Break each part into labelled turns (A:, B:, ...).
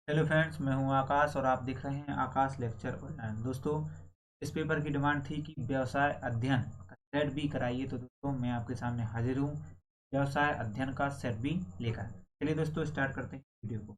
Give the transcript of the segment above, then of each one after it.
A: Hello friends, मैं हूं आकाश और आप देख रहे हैं आकाश लेक्चर ऑनलाइन। दोस्तों, इस पेपर की डिमांड थी कि व्यवसाय अध्ययन का सेट बी कराइए। तो दोस्तों, मैं आपके सामने हाजिर हूं व्यवसाय अध्ययन का सेट बी लेकर। चलिए दोस्तों, स्टार्ट करते हैं वीडियो को।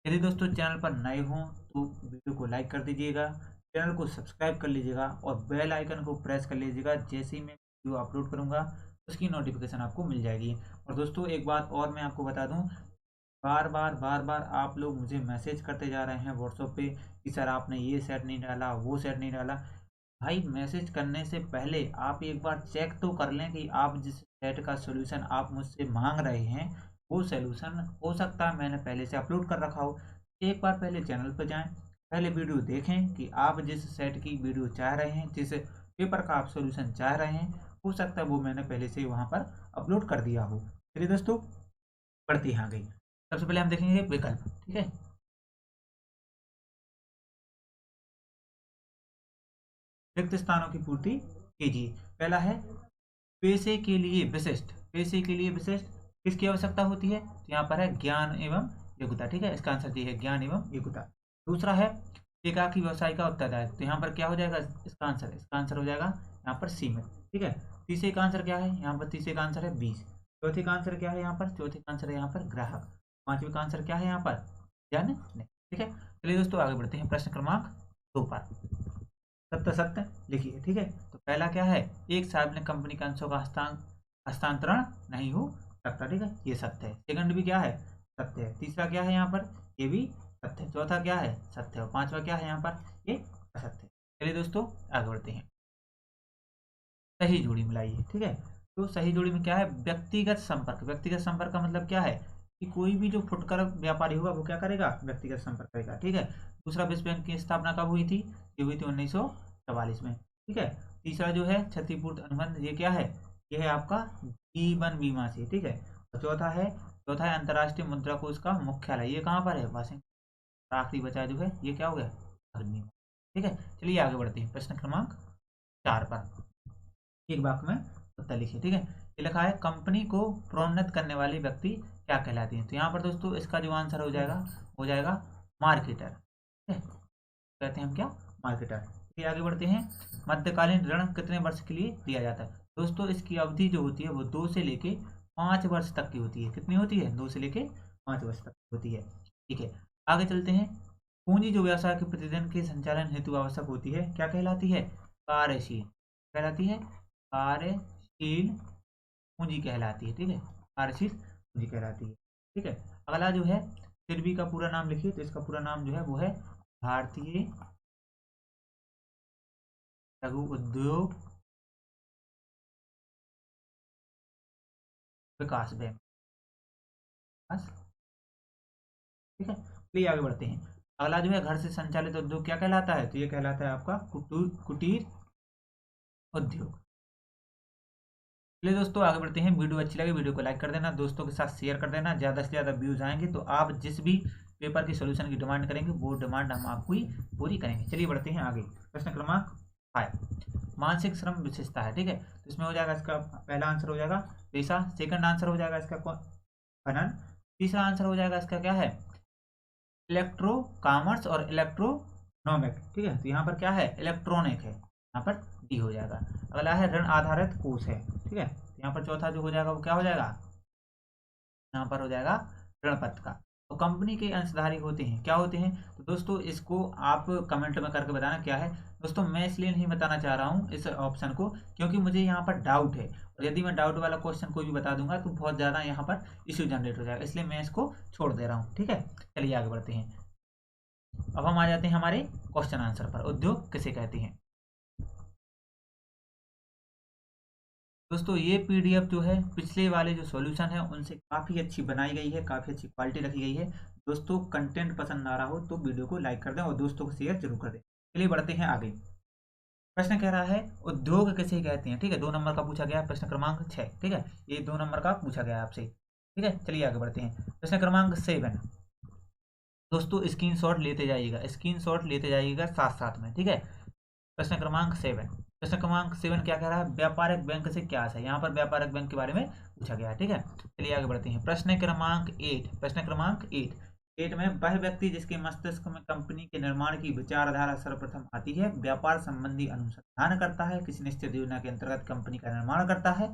A: यदि दोस्तों चैनल पर नए हों तो वीडियो को लाइक कर दीजिएगा, चैनल को सब्सक्राइब कर लीजिएगा और बेल आइकन को प्रेस कर लीजिएगा। जैसे ही मैं वीडियो अपलोड करूंगा उसकी नोटिफिकेशन आपको मिल जाएगी। और दोस्तों, एक बात और मैं आपको बता दूं, बार बार आप लोग मुझे मैसेज करते जा रहे हैं व्हाट्सएप पे कि सर आपने ये सेट नहीं डाला, वो सेट नहीं डाला। भाई, मैसेज करने से पहले आप एक बार चेक तो कर लें कि आप जिस सेट का सॉल्यूशन आप मुझसे मांग रहे हैं वो सॉल्यूशन हो सकता है मैंने पहले से अपलोड कर रखा हो। एक बार पहले चैनल पर जाएं, पहले वीडियो देखें कि आप जिस सेट की वीडियो चाह रहे हैं, जिस पेपर का आप सॉल्यूशन चाह रहे हैं, हो सकता है वो मैंने पहले से वहाँ पर अपलोड कर दिया हो। चलिए दोस्तों, बढ़ती है आगे। सबसे पहले हम देखेंगे विकल्प। ठीक है, रिक्त स्थानों की पूर्ति कीजिए। पहला है पेशे के लिए विशिष्ट। पेशे के लिए विशिष्ट किसकी आवश्यकता होती है? तो यहाँ पर है ज्ञान एवं योग्यता। ठीक है, इसका आंसर ये है ज्ञान एवं योग्यता। दूसरा है एकाकी व्यवसाय का उत्तरदायित्व। तो यहाँ पर क्या हो जाएगा इसका आंसर? इसका आंसर हो जाएगा यहाँ पर सीमित। ठीक है, तीसरे का आंसर क्या है? यहाँ पर तीसरे का आंसर है 20। चौथे का आंसर क्या है? यहाँ पर चौथे का आंसर है यहाँ पर ग्राहक। पांचवे का आंसर क्या है? यहाँ पर जन नहीं। ठीक है, चलिए दोस्तों आगे बढ़ते हैं प्रश्न क्रमांक 2 पर। सत्य सत्य लिखिए। ठीक है, तो पहला क्या है? एक सार्वजनिक कंपनी के अंशों का हस्तांतरण नहीं हो सकता। ठीक है, ये सत्य है। सेकंड भी क्या है? सत्य है। तीसरा क्या है यहाँ पर? ये भी सत्य है। चौथा क्या है? सत्य है। और पांचवा क्या है यहाँ पर? ये असत्य है। चलिए दोस्तों आगे बढ़ते हैं। सही जोड़ी मिलाइए। ठीक है, तो सही जोड़ी में क्या है? व्यक्तिगत संपर्क। व्यक्तिगत संपर्क का मतलब क्या है कि कोई भी जो फुटकर व्यापारी होगा वो क्या करेगा? व्यक्तिगत संपर्क करेगा। ठीक है, दूसरा विश्व बैंक की स्थापना कब हुई थी? ये हुई थी 1944 में। ठीक है, तीसरा जो है क्षतिपूर्ति अनुबंध, ये क्या है? ये है आपका जीवन बीमा से। ठीक है, और चौथा है अंतर्राष्ट्रीय मुद्रा कोष का मुख्यालय। ये कहाँ पर है? वाशिंगटन। आखिरी बचा जो है ये क्या हो गया? बर्मिंघम। ठीक है, चलिए आगे बढ़ते हैं प्रश्न क्रमांक 4 पर। एक वाक्य में उत्तर लिखिए। ठीक है, ये लिखा है कंपनी को प्रोन्नत करने वाले व्यक्ति क्या कहलाते हैं? तो यहाँ पर दोस्तों इसका जो आंसर हो जाएगा मार्केटर। ठीक है, कहते हैं हम क्या? मार्केटर। फिर आगे बढ़ते हैं। मध्यकालीन ऋण कितने वर्ष के लिए दिया जाता है? दोस्तों इसकी अवधि जो होती है वो 2 से लेके 5 वर्ष तक की होती है। कितनी होती है? 2 से लेके 5 वर्ष तक होती है। ठीक है, आगे चलते हैं। पूंजी जो व्यवसाय के प्रतिदिन के संचालन हेतु आवश्यक होती है क्या कहलाती है? कार्यशील कहलाती है। कार्यशील पूंजी कहलाती है। ठीक है, कार्यशील पूंजी कहलाती है। ठीक है, अगला जो है सिडबी का पूरा नाम लिखिए। तो इसका पूरा नाम जो है वो है भारतीय लघु उद्योग विकास बैंक। ठीक है, चलिए आगे बढ़ते हैं। अगला जो है घर से संचालित उद्योग क्या कहलाता है? तो ये कहलाता है आपका कुटीर उद्योग। चलिए दोस्तों आगे बढ़ते हैं। वीडियो अच्छी लगे वीडियो को लाइक कर देना, दोस्तों के साथ शेयर कर देना। ज़्यादा से ज़्यादा व्यूज आएंगे तो आप जिस भी पेपर की सोल्यूशन की डिमांड करेंगे वो डिमांड हम आपको ही पूरी करेंगे। चलिए बढ़ते हैं आगे। प्रश्न क्रमांक 5 मानसिक श्रम विशेषता है। ठीक है, तो इसमें हो जाएगा इसका पहला आंसर हो जाएगा पेशा। सेकंड आंसर हो जाएगा इसका खनन। तीसरा आंसर हो जाएगा इसका क्या है? इलेक्ट्रो कॉमर्स और इलेक्ट्रोनॉमिक। ठीक है, तो यहाँ पर क्या है? इलेक्ट्रॉनिक है, यहाँ पर डी हो जाएगा। अगला है ऋण आधारित कोष है। ठीक है, तो यहाँ पर चौथा जो हो जाएगा वो क्या हो जाएगा? यहाँ पर हो जाएगा ऋण पत्र का। तो कंपनी के अंशधारी होते हैं क्या होते हैं? तो दोस्तों इसको आप कमेंट में करके बताना क्या है। दोस्तों मैं इसलिए नहीं बताना चाह रहा हूँ इस ऑप्शन को क्योंकि मुझे यहाँ पर डाउट है, और यदि मैं डाउट वाला क्वेश्चन कोई भी बता दूंगा तो बहुत ज़्यादा यहाँ पर इश्यू जनरेट हो जाएगा, इसलिए मैं इसको छोड़ दे रहा हूँ। ठीक है, चलिए आगे बढ़ते हैं। अब हम आ जाते हैं हमारे क्वेश्चन आंसर पर। उद्योग किसे कहते हैं? दोस्तों ये पीडीएफ जो है पिछले वाले जो सॉल्यूशन है उनसे काफ़ी अच्छी बनाई गई है, काफ़ी अच्छी क्वालिटी रखी गई है। दोस्तों कंटेंट पसंद आ रहा हो तो वीडियो को लाइक कर दें और दोस्तों को शेयर जरूर कर दें। चलिए बढ़ते हैं आगे। प्रश्न कह रहा है उद्योग किसे कहते हैं? ठीक है, 2 नंबर का पूछा गया है, प्रश्न क्रमांक 6। ठीक है, ये 2 नंबर का पूछा गया है आपसे। ठीक है, चलिए आगे बढ़ते हैं। प्रश्न क्रमांक 7। दोस्तों स्क्रीनशॉट लेते जाइएगा, स्क्रीनशॉट लेते जाइएगा साथ साथ में। ठीक है, प्रश्न क्रमांक 7। प्रश्न क्रमांक 7 क्या कह रहा है? व्यापारिक बैंक से क्या है? यहाँ पर व्यापारिक बैंक के बारे में पूछा गया है। ठीक है, चलिए आगे बढ़ते हैं। प्रश्न क्रमांक 8। प्रश्न क्रमांक 8 8 में वह व्यक्ति जिसके मस्तिष्क में कंपनी के निर्माण की विचारधारा सर्वप्रथम आती है, व्यापार संबंधी अनुसंधान करता है, किसी निश्चित योजना के अंतर्गत कंपनी का निर्माण करता है,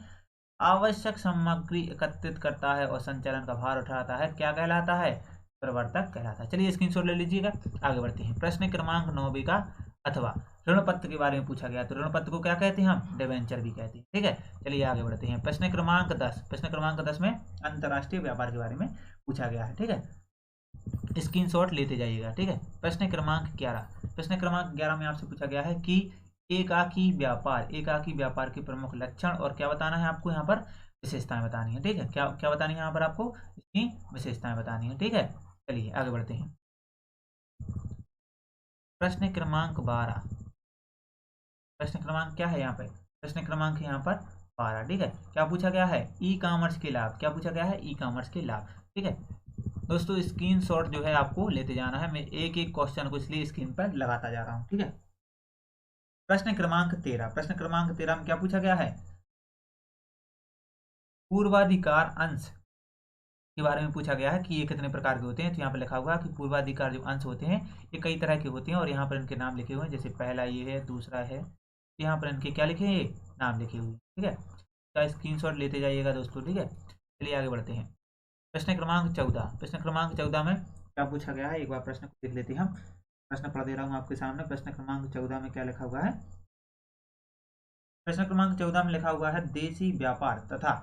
A: आवश्यक सामग्री एकत्रित करता है और संचालन का भार उठाता है, क्या कहलाता है? प्रवर्तक कहलाता है। चलिए स्क्रीनशॉट ले लीजिएगा, आगे बढ़ते हैं। प्रश्न क्रमांक 9 का अथवा ऋण पत्र के बारे में पूछा गया, तो ऋण पत्र को क्या कहते हैं? हम डिबेंचर भी कहते हैं। ठीक है, चलिए आगे बढ़ते हैं। प्रश्न क्रमांक 10, प्रश्न क्रमांक 10 में अंतर्राष्ट्रीय व्यापार के बारे में पूछा गया है। ठीक है, स्क्रीनशॉट लेते जाइएगा। ठीक है, प्रश्न क्रमांक 11, प्रश्न क्रमांक 11 में आपसे पूछा गया है कि एकाकी व्यापार के प्रमुख लक्षण और क्या बताना है आपको? यहाँ पर विशेषताएं बतानी है। ठीक है, क्या क्या बतानी है यहाँ पर आपको? इसकी विशेषताएं बतानी है। ठीक है, चलिए आगे बढ़ते हैं। प्रश्न क्रमांक 12, प्रश्न क्रमांक क्या है यहाँ पे? प्रश्न क्रमांक यहाँ पर 12। ठीक है, क्या पूछा गया है? ई कॉमर्स के लाभ। क्या पूछा गया है? ई कॉमर्स के लाभ। ठीक है दोस्तों, स्क्रीनशॉट जो है आपको लेते जाना है। मैं एक एक क्वेश्चन को इसलिए स्क्रीन पर लगाता जा रहा हूँ। ठीक है, प्रश्न क्रमांक 13, प्रश्न क्रमांक 13 में क्या पूछा गया है? पूर्वाधिकार अंश के बारे में पूछा गया है कि ये कितने प्रकार के होते हैं। तो यहाँ पर लिखा हुआ है कि पूर्वाधिकार जो अंश होते हैं ये कई तरह के होते हैं और यहाँ पर इनके नाम लिखे हुए हैं। जैसे पहला ये है, दूसरा है, यहाँ पर इनके क्या लिखे हैं? नाम लिखे हुए हैं। ठीक है, तो स्क्रीनशॉट लेते जाइएगा दोस्तों। ठीक है, चलिए आगे बढ़ते हैं। प्रश्न क्रमांक 14, प्रश्न क्रमांक 14 में क्या पूछा गया है? एक बार प्रश्न को देख लेते हैं हम। प्रश्न पढ़ दे रहा हूँ आपके सामने। प्रश्न क्रमांक 14 में क्या लिखा हुआ है? प्रश्न क्रमांक 14 में लिखा हुआ है देशी व्यापार तथा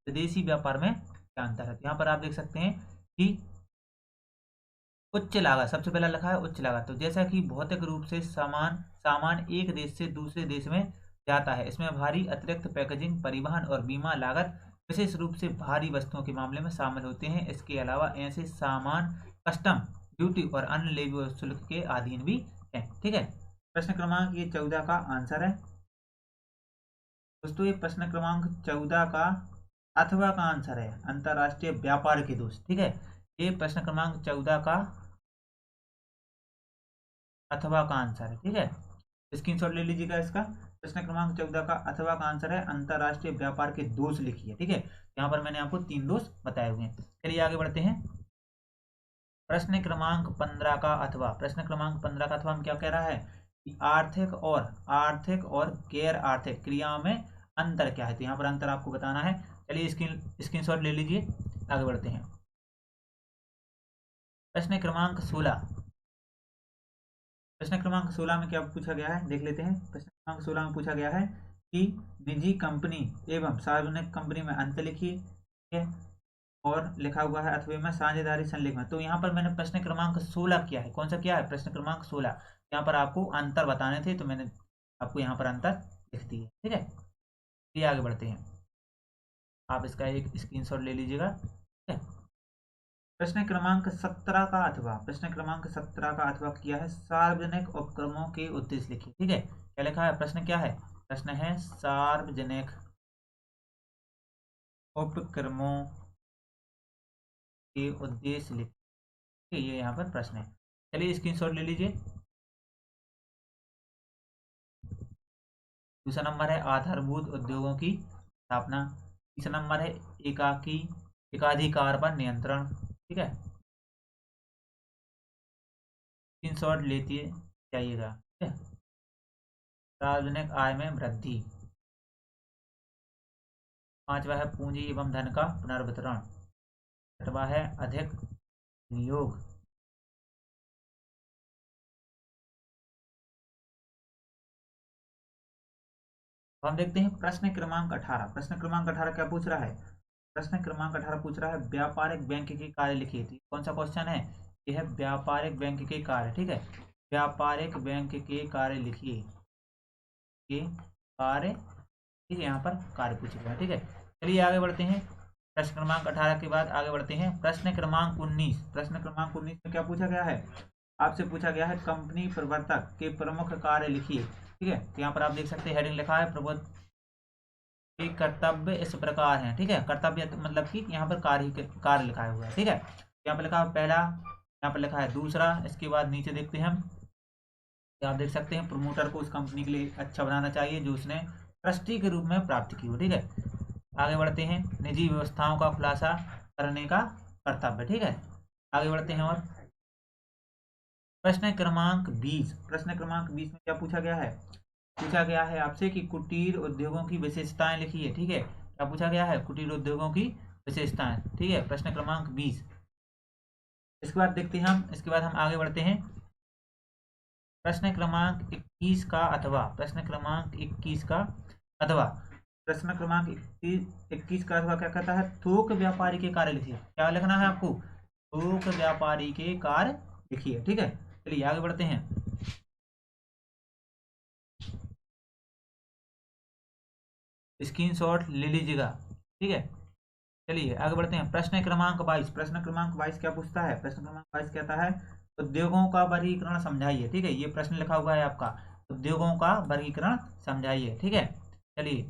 A: विदेशी व्यापार में क्या अंतर है? यहाँ पर आप देख सकते हैं कि उच्च लागत, सबसे पहला लिखा है उच्च लागत। तो जैसा कि भौतिक रूप से सामान एक देश से दूसरे देश में जाता है, इसमें भारी अतिरिक्त पैकेजिंग, परिवहन और बीमा लागत विशेष रूप से भारी वस्तुओं के मामले में शामिल होते हैं। इसके अलावा ऐसे सामान कस्टम ड्यूटी और अन्य लेवी शुल्क के अधीन भी है। ठीक है, प्रश्न क्रमांक ये 14 का आंसर है दोस्तों। ये प्रश्न क्रमांक 14 का अथवा का आंसर है, अंतरराष्ट्रीय व्यापार के दोष। ठीक है, ये प्रश्न क्रमांक 14 का अथवा का आंसर है। ठीक है, स्क्रीनशॉट ले लीजिएगा इसका। प्रश्न क्रमांक 14 का अथवा का आंसर है अंतरराष्ट्रीय व्यापार के दोष लिखिए। ठीक है, यहाँ पर मैंने आपको 3 दोष बताए हुए हैं। चलिए आगे बढ़ते हैं। प्रश्न क्रमांक 15 का अथवा, प्रश्न क्रमांक 15 का अथवा हम क्या कह रहा है कि आर्थिक और गैर आर्थिक क्रियाओं में अंतर क्या है? तो यहाँ पर अंतर आपको बताना है। चलिए स्क्रीनशॉट ले लीजिए, आगे बढ़ते हैं। प्रश्न क्रमांक 16, प्रश्न क्रमांक 16 में क्या पूछा गया है? देख लेते हैं। प्रश्न क्रमांक 16 में पूछा गया है कि निजी कंपनी एवं सार्वजनिक कंपनी में अंतर लिखिए। ठीक है, और लिखा हुआ है अथवा में साझेदारी संलिग्न। तो यहाँ पर मैंने प्रश्न क्रमांक 16 किया है। कौन सा किया है? प्रश्न क्रमांक 16। यहाँ पर आपको अंतर बताने थे तो मैंने आपको यहाँ पर अंतर लिख दिए। ठीक है, ये आगे बढ़ते हैं। आप इसका एक स्क्रीनशॉट ले लीजिएगा। ठीक है, प्रश्न क्रमांक 17 का अथवा, प्रश्न क्रमांक 17 का अथवा किया है सार्वजनिक उपक्रमों के उद्देश्य लिखिए। ठीक है, क्या लिखा है? प्रश्न क्या है? प्रश्न है सार्वजनिक उपक्रमों के उद्देश्य लिखिए। ये यहाँ पर प्रश्न है। चलिए स्क्रीनशॉट ले लीजिए। दूसरा नंबर है आधारभूत उद्योगों की स्थापना। तीसरा नंबर है एकाधिकार पर नियंत्रण। ठीक है, स्क्रीनशॉट लेते जाइएगा। ठीक है, सार्वजनिक आय में वृद्धि। पांचवा है पूंजी एवं धन का पुनर्वितरण। छठवा है अधिक नियोग। हम देखते हैं प्रश्न क्रमांक 18। प्रश्न क्रमांक 18 क्या पूछ रहा है? प्रश्न क्रमांक 18 पूछ रहा है व्यापारिक बैंक के कार्य लिखिए। कौन सा क्वेश्चन है? यह है व्यापारिक बैंक के कार्य। ठीक है, व्यापारिक बैंक के कार्य लिखिए। के कार्य, ठीक है, यहाँ पर कार्य पूछे गए। ठीक है, चलिए आगे बढ़ते हैं। प्रश्न क्रमांक 18 के बाद आगे बढ़ते हैं प्रश्न क्रमांक 19। प्रश्न क्रमांक 19 में क्या पूछा गया है? आपसे पूछा गया है कंपनी प्रवर्तक के प्रमुख कार्य लिखिए। ठीक है, तो यहाँ पर आप देख सकते हैं हेडिंग लिखा है प्रवर्तक के कर्तव्य इस प्रकार हैं। ठीक है, कर्तव्य मतलब कि यहाँ पर कार्य लिखा हुआ है। ठीक है, यहाँ पर लिखा है पहला, यहाँ पर लिखा है दूसरा। इसके बाद नीचे देखते हैं हम, आप देख सकते हैं प्रमोटर को उस कंपनी के लिए अच्छा बनाना चाहिए जो उसने ट्रस्टी के रूप में प्राप्त की हो। ठीक है, आगे बढ़ते हैं। निजी व्यवस्थाओं का खुलासा करने का कर्तव्य। ठीक है, आगे बढ़ते हैं। और प्रश्न क्रमांक 20, प्रश्न क्रमांक 20 में क्या पूछा गया है? पूछा गया है आपसे कि कुटीर उद्योगों की विशेषताएं लिखिए। ठीक है, क्या पूछा गया है? कुटीर उद्योगों की विशेषताएं। ठीक है, प्रश्न क्रमांक 20। इसके बाद देखते हैं हम, इसके बाद हम आगे बढ़ते हैं। प्रश्न क्रमांक 21 का अथवा, प्रश्न क्रमांक 21 का अथवा, प्रश्न क्रमांक 21 का अथवा क्या कहता है? थोक व्यापारी के कार्य लिखिए। क्या लिखना है आपको? थोक व्यापारी के कार्य लिखिए। ठीक है, चलिए आगे बढ़ते हैं। स्क्रीनशॉट ले लीजिएगा। ठीक है, चलिए आगे बढ़ते हैं। प्रश्न क्रमांक 22, प्रश्न क्रमांक 22 क्या पूछता है? प्रश्न क्रमांक 22 कहता है उद्योगों का वर्गीकरण समझाइए। ठीक है, ये प्रश्न लिखा हुआ है आपका, उद्योगों का वर्गीकरण समझाइए। ठीक है, चलिए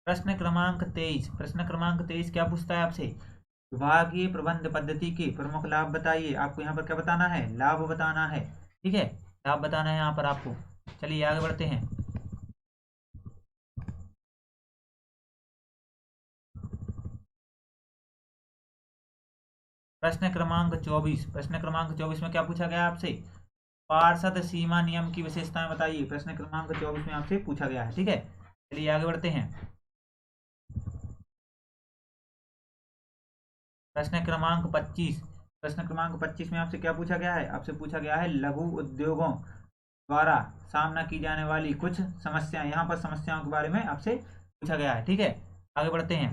A: प्रश्न क्रमांक 23, प्रश्न क्रमांक 23 क्या पूछता है आपसे? विभागीय प्रबंध पद्धति के प्रमुख लाभ बताइए। आपको यहाँ पर क्या बताना है? लाभ बताना है। ठीक है, लाभ बताना है यहाँ पर आपको। चलिए आगे बढ़ते हैं। प्रश्न क्रमांक 24, प्रश्न क्रमांक 24 में क्या पूछा गया आपसे? पार्षद सीमा नियम की विशेषताएं बताइए। प्रश्न क्रमांक 24 में आपसे पूछा गया है। ठीक है, चलिए आगे बढ़ते हैं। प्रश्न क्रमांक 25, प्रश्न क्रमांक 25 में आपसे क्या पूछा गया है? आपसे पूछा गया है लघु उद्योगों द्वारा सामना की जाने वाली कुछ समस्याएं। यहाँ पर समस्याओं के बारे में आपसे पूछा गया है। ठीक है, आगे बढ़ते हैं।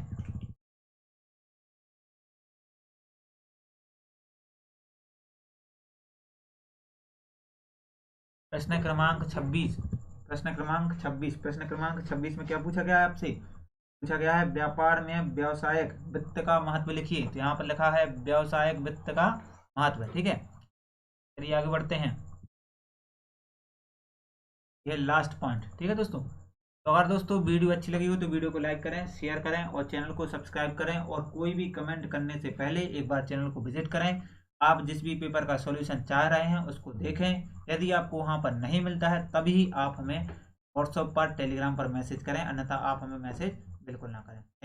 A: प्रश्न क्रमांक 26, प्रश्न क्रमांक 26, प्रश्न क्रमांक 26 में क्या पूछा गया है आपसे? पूछा गया है व्यापार में व्यावसायिक वित्त का महत्व लिखिए। तो यहाँ पर लिखा है व्यावसायिक वित्त का महत्व। ठीक है, चलिए आगे बढ़ते हैं। ये लास्ट पॉइंट। ठीक है दोस्तों, तो अगर दोस्तों वीडियो अच्छी लगी हो तो वीडियो को लाइक करें, शेयर करें और चैनल को सब्सक्राइब करें। और कोई भी कमेंट करने से पहले एक बार चैनल को विजिट करें। आप जिस भी पेपर का सॉल्यूशन चाह रहे हैं उसको देखें। यदि आपको वहां पर नहीं मिलता है तभी आप हमें व्हाट्सएप पर, टेलीग्राम पर मैसेज करें, अन्यथा आप हमें मैसेज बिल्कुल ना करें।